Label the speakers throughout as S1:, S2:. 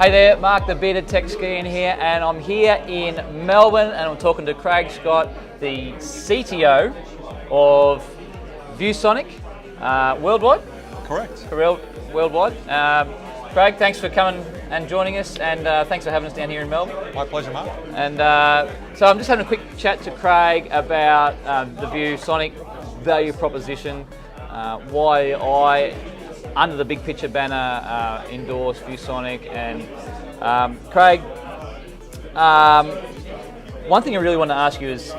S1: Hey there, Mark the Bearded Tech Skiing here, and I'm here in Melbourne and I'm talking to Craig Scott, the CTO of Viewsonic worldwide?
S2: Correct.
S1: Worldwide. Craig, thanks for coming and joining us, and thanks for having us down here in Melbourne.
S2: My pleasure, Mark.
S1: And so I'm just having a quick chat to Craig about the Viewsonic value proposition, why I, under the big picture banner, endorse Viewsonic. And Craig, one thing I really want to ask you is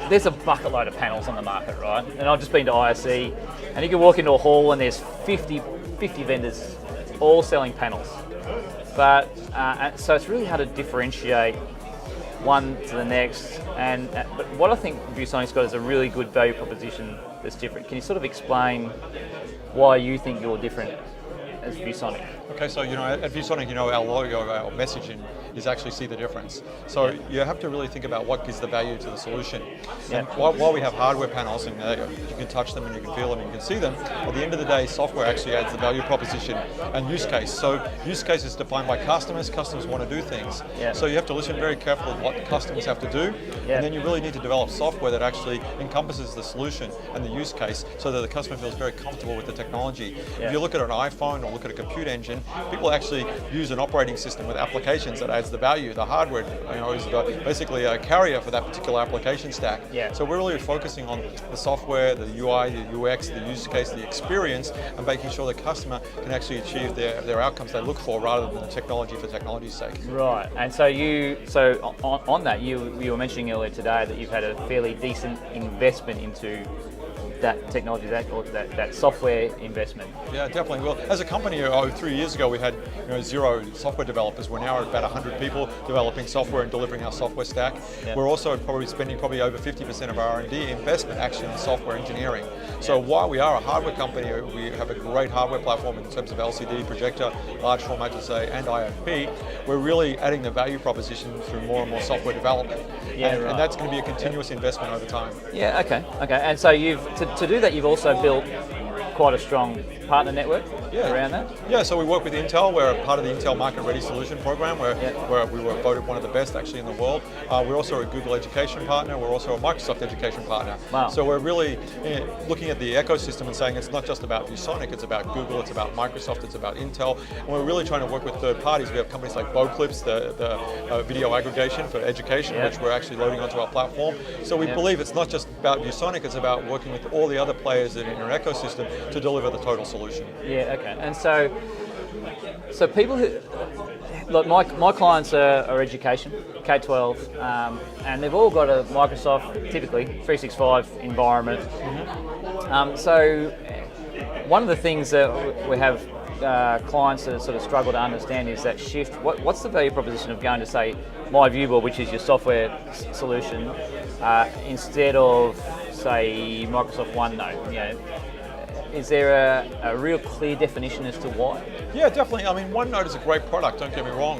S1: there's a bucket load of panels on the market, right? And I've just been to ISE, and you can walk into a hall and there's 50 vendors all selling panels. But so it's really hard to differentiate one to the next. But what I think Viewsonic's got is a really good value proposition that's different. Can you sort of explain why you think you're different as Viewsonic?
S2: Okay, so at Viewsonic, our logo, our messaging is actually see the difference. So you have to really think about what gives the value to the solution. And while we have hardware panels and you can touch them and you can feel them and you can see them, at the end of the day, software actually adds the value proposition and use case. So use case is defined by customers. Customers want to do things. So you have to listen very carefully to what the customers have to do, and then you really need to develop software that actually encompasses the solution and the use case so that the customer feels very comfortable with the technology. If you look at an iPhone or look at a compute engine, people actually use an operating system with applications that adds the value. The hardware is basically a carrier for that particular application stack. So we're really focusing on the software, the UI, the UX, the use case, the experience, and making sure the customer can actually achieve their outcomes they look for rather than the technology for technology's sake. Right,
S1: and so on that, you were mentioning earlier today that you've had a fairly decent investment into that technology, that software investment.
S2: Yeah, definitely. Well, as a company, 3 years ago, we had 0 software developers. We're now at about 100 people developing software and delivering our software stack. We're also spending over 50% of our R&D investment actually in software engineering. So while we are a hardware company, we have a great hardware platform in terms of LCD, projector, large format display, and IFP. We're really adding the value proposition through more and more software development. And that's going to be a continuous investment over time.
S1: Yeah, okay. And so to do that, you've also built quite a strong partner network around that?
S2: Yeah, so we work with Intel. We're a part of the Intel Market Ready Solution Program where we were voted one of the best actually in the world. We're also a Google education partner. We're also a Microsoft education partner.
S1: Wow.
S2: So we're really looking at the ecosystem and saying it's not just about Viewsonic, it's about Google, it's about Microsoft, it's about Intel. And we're really trying to work with third parties. We have companies like Boclips, the video aggregation for education, which we're actually loading onto our platform. So we believe it's not just about Viewsonic, it's about working with all the other players in our ecosystem to deliver the total solution.
S1: Yeah, okay. And so people who, look, my clients are education, K-12, and they've all got a Microsoft, typically, 365 environment. So one of the things that we have clients that sort of struggle to understand is that shift. What's the value proposition of going to, say, My Viewboard, which is your software solution, instead of, say, Microsoft OneNote? Is there a real clear definition as to why?
S2: Yeah, definitely. I mean, OneNote is a great product, don't get me wrong.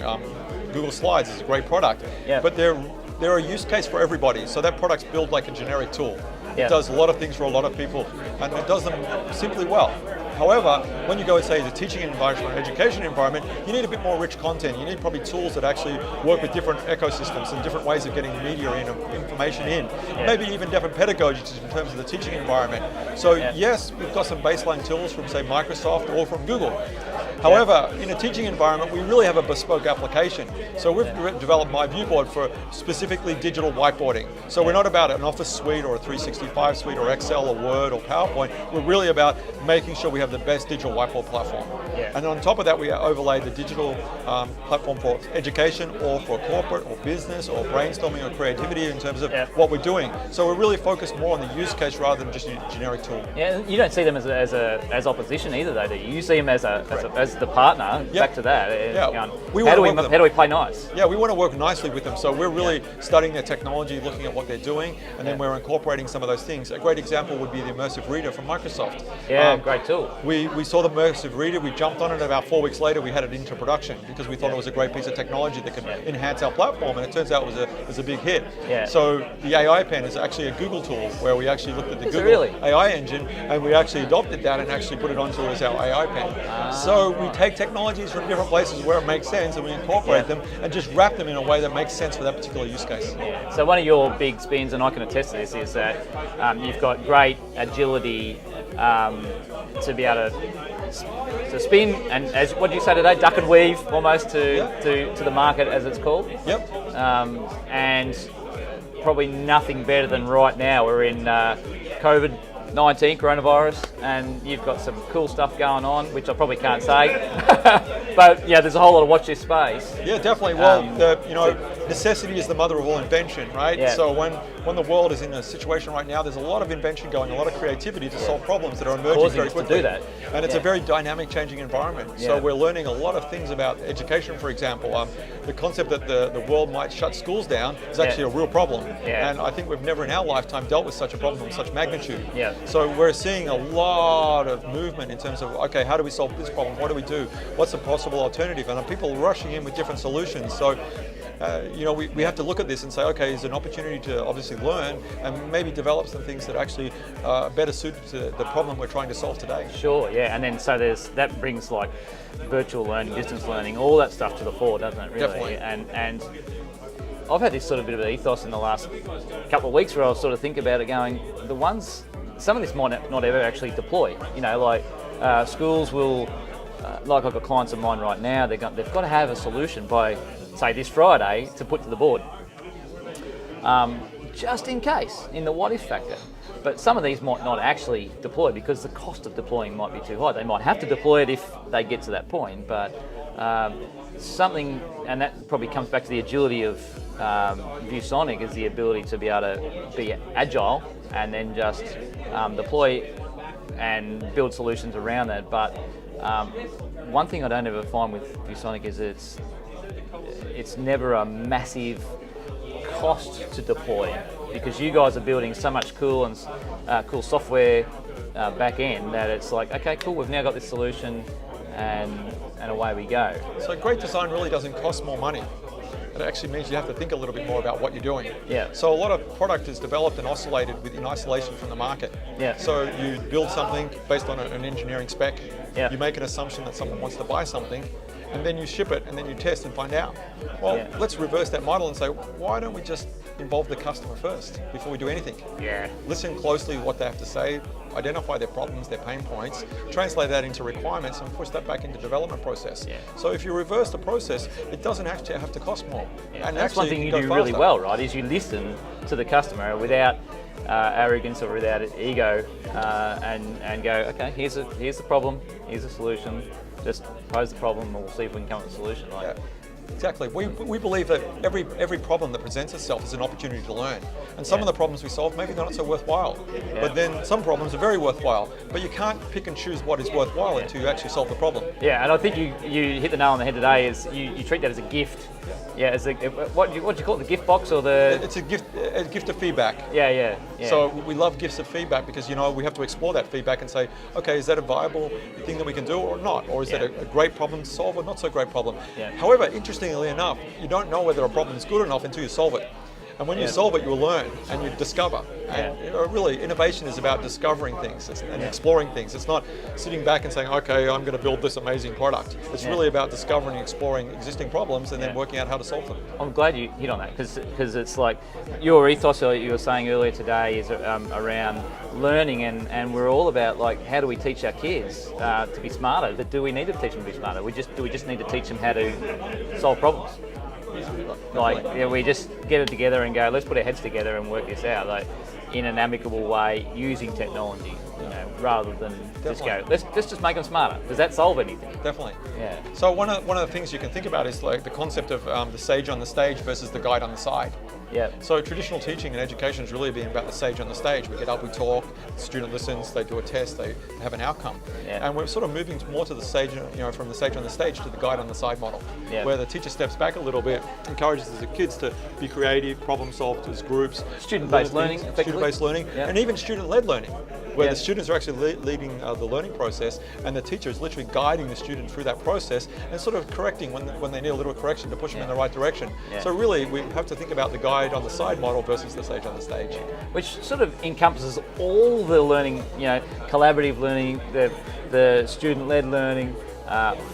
S2: Google Slides is a great product, but they're a use case for everybody. So that product's built like a generic tool. It does a lot of things for a lot of people, and it does them simply well. However, when you go and say the teaching environment or education environment, you need a bit more rich content. You need probably tools that actually work with different ecosystems and different ways of getting media in, information in. Maybe even different pedagogies in terms of the teaching environment. So yes, we've got some baseline tools from, say, Microsoft or from Google. However, in a teaching environment, we really have a bespoke application. So we've developed My Viewboard for specifically digital whiteboarding. So we're not about an Office suite or a 365 suite or Excel or Word or PowerPoint. We're really about making sure we have the best digital whiteboard platform. And on top of that, we overlay the digital platform for education or for corporate or business or brainstorming or creativity in terms of what we're doing. So we're really focused more on the use case rather than just a generic tool.
S1: Yeah, you don't see them as opposition either, though, do you? You see them as the partner. Back to that. How do we play nice?
S2: Yeah, we want to work nicely with them. So we're really studying their technology, looking at what they're doing, and then we're incorporating some of those things. A great example would be the immersive reader from Microsoft.
S1: Yeah, great tool.
S2: We saw the immersive reader, we jumped on it, about 4 weeks later we had it into production because we thought it was a great piece of technology that could enhance our platform, and it turns out it was a big hit. So the AI pen is actually a Google tool where we actually looked at the Google AI engine and we actually adopted that and actually put it onto as our AI pen. So we take technologies from different places where it makes sense and we incorporate them and just wrap them in a way that makes sense for that particular use case.
S1: Yeah. So one of your big spins, and I can attest to this, is that you've got great agility to be able to spin, and as what did you say today, duck and weave almost to the market, as it's called.
S2: Yep.
S1: And probably nothing better than right now. We're in COVID-19, coronavirus, and you've got some cool stuff going on, which I probably can't say. But yeah, there's a whole lot of watch this space.
S2: Yeah, definitely. Well, necessity is the mother of all invention, right?
S1: Yeah.
S2: So when the world is in a situation right now, there's a lot of invention going, a lot of creativity to solve problems that are emerging very quickly.
S1: To do that.
S2: And it's a very dynamic, changing environment.
S1: Yeah.
S2: So we're learning a lot of things about education, for example. The concept that the world might shut schools down is actually a real problem.
S1: Yeah.
S2: And I think we've never in our lifetime dealt with such a problem of such magnitude.
S1: Yeah.
S2: So we're seeing a lot of movement in terms of, okay, how do we solve this problem? What do we do? What's a possible alternative? And people rushing in with different solutions. So we have to look at this and say, okay, there's an opportunity to obviously learn and maybe develop some things that actually are better suited to the problem we're trying to solve today.
S1: Sure, yeah, and then so that brings like virtual learning, distance learning, all that stuff to the fore, doesn't it? Really?
S2: Definitely.
S1: And I've had this sort of bit of an ethos in the last couple of weeks where I was sort of thinking about it, going, some of this might not ever actually deploy. Schools will. Like I've got clients of mine right now, they've got to have a solution by, say, this Friday to put to the board. Just in case, in the what if factor. But some of these might not actually deploy because the cost of deploying might be too high. They might have to deploy it if they get to that point, but something, and that probably comes back to the agility of Viewsonic, is the ability to be able to be agile and then just deploy and build solutions around that. But one thing I don't ever find with Viewsonic is it's never a massive cost to deploy, because you guys are building so much cool software back end that it's like, okay, cool, we've now got this solution, and away we go.
S2: So great design really doesn't cost more money. It actually means you have to think a little bit more about what you're doing.
S1: Yeah.
S2: So a lot of product is developed and oscillated in isolation from the market.
S1: Yeah.
S2: So you build something based on an engineering spec.
S1: Yeah.
S2: You make an assumption that someone wants to buy something, and then you ship it, and then you test and find out. Well, let's reverse that model and say, why don't we just involve the customer first before we do anything?
S1: Yeah.
S2: Listen closely to what they have to say, identify their problems, their pain points, translate that into requirements, and push that back into development process. Yeah. So if you reverse the process, it doesn't actually have to cost more.
S1: Yeah.
S2: And
S1: that's one thing you do really well, right? Is you listen to the customer without arrogance or without ego, and go, okay, here's the problem, here's the solution. Just pose the problem, and we'll see if we can come up with a solution.
S2: Exactly. We believe that every problem that presents itself is an opportunity to learn. And some of the problems we solve, maybe they're not so worthwhile. Yeah. But then some problems are very worthwhile. But you can't pick and choose what is worthwhile until you actually solve the problem.
S1: Yeah, and I think you hit the nail on the head today, is you treat that as a gift. Yeah, as what do you call it, the gift box or the...
S2: It's a gift of feedback.
S1: Yeah.
S2: So we love gifts of feedback because, we have to explore that feedback and say, okay, is that a viable thing that we can do or not? Or is that a great problem to solve or not so great problem? Yeah. However, interestingly enough, you don't know whether a problem is good enough until you solve it. And when you solve it, you'll learn and you discover. And really, innovation is about discovering things and exploring things. It's not sitting back and saying, okay, I'm going to build this amazing product. It's really about discovering and exploring existing problems and then working out how to solve them.
S1: I'm glad you hit on that, because it's like your ethos, you were saying earlier today, is around learning, and we're all about, like, how do we teach our kids to be smarter? But do we need to teach them to be smarter? Do we just need to teach them how to solve problems? We just get it together and go, let's put our heads together and work this out, in an amicable way, using technology, rather than just go, let's just make them smarter. Does that solve anything?
S2: Definitely.
S1: Yeah.
S2: So one of the things you can think about is like the concept of the sage on the stage versus the guide on the side.
S1: Yeah.
S2: So traditional teaching and education is really being about the sage on the stage. We get up, we talk, the student listens, they do a test, they have an outcome. Yeah. And we're sort of moving more to the sage, from the sage on the stage to the guide on the side model, where the teacher steps back a little bit, encourages the kids to be creative, problem solve as groups.
S1: Student-based learning, effectively.
S2: Student-based learning, and even student-led learning, where the students are actually leading the learning process, and the teacher is literally guiding the student through that process and sort of correcting when they need a little correction to push them in the right direction. Yeah. So really, we have to think about the guide on the side model versus the sage on the stage.
S1: Which sort of encompasses all the learning, collaborative learning, the student-led learning,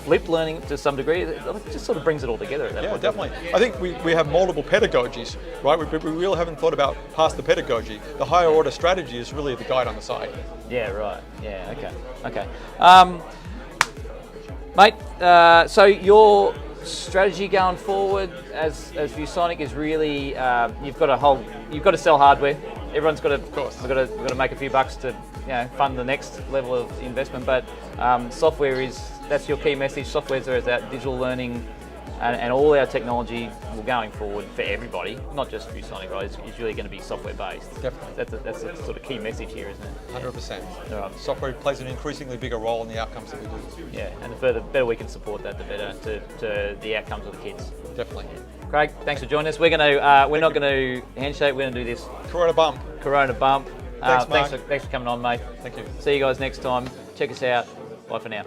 S1: flipped learning to some degree. It just sort of brings it all together at that point.
S2: Yeah, definitely. I think we have multiple pedagogies, right? We really haven't thought about past the pedagogy. The higher order strategy is really the guide on the side.
S1: Yeah, right. Yeah, okay. Mate, so your strategy going forward as Viewsonic is really you've got to sell hardware. Everyone's got to, of course, we've got to make a few bucks to fund the next level of investment. But software that's your key message. Software's there as that digital learning, and all our technology going forward for everybody, not just Viewsonic, right? It's really going to be software based.
S2: Definitely.
S1: That's the sort of key message here, isn't it?
S2: 100%.
S1: Yeah. Right.
S2: Software plays an increasingly bigger role in the outcomes that we do.
S1: Yeah, and the better we can support that, the better to the outcomes of the kids.
S2: Definitely.
S1: Craig, thanks for joining us. We're not going to handshake. We're going to do this
S2: Corona bump.
S1: Thanks,
S2: Mark.
S1: thanks for coming on, mate.
S2: Thank you.
S1: See you guys next time. Check us out. Bye for now.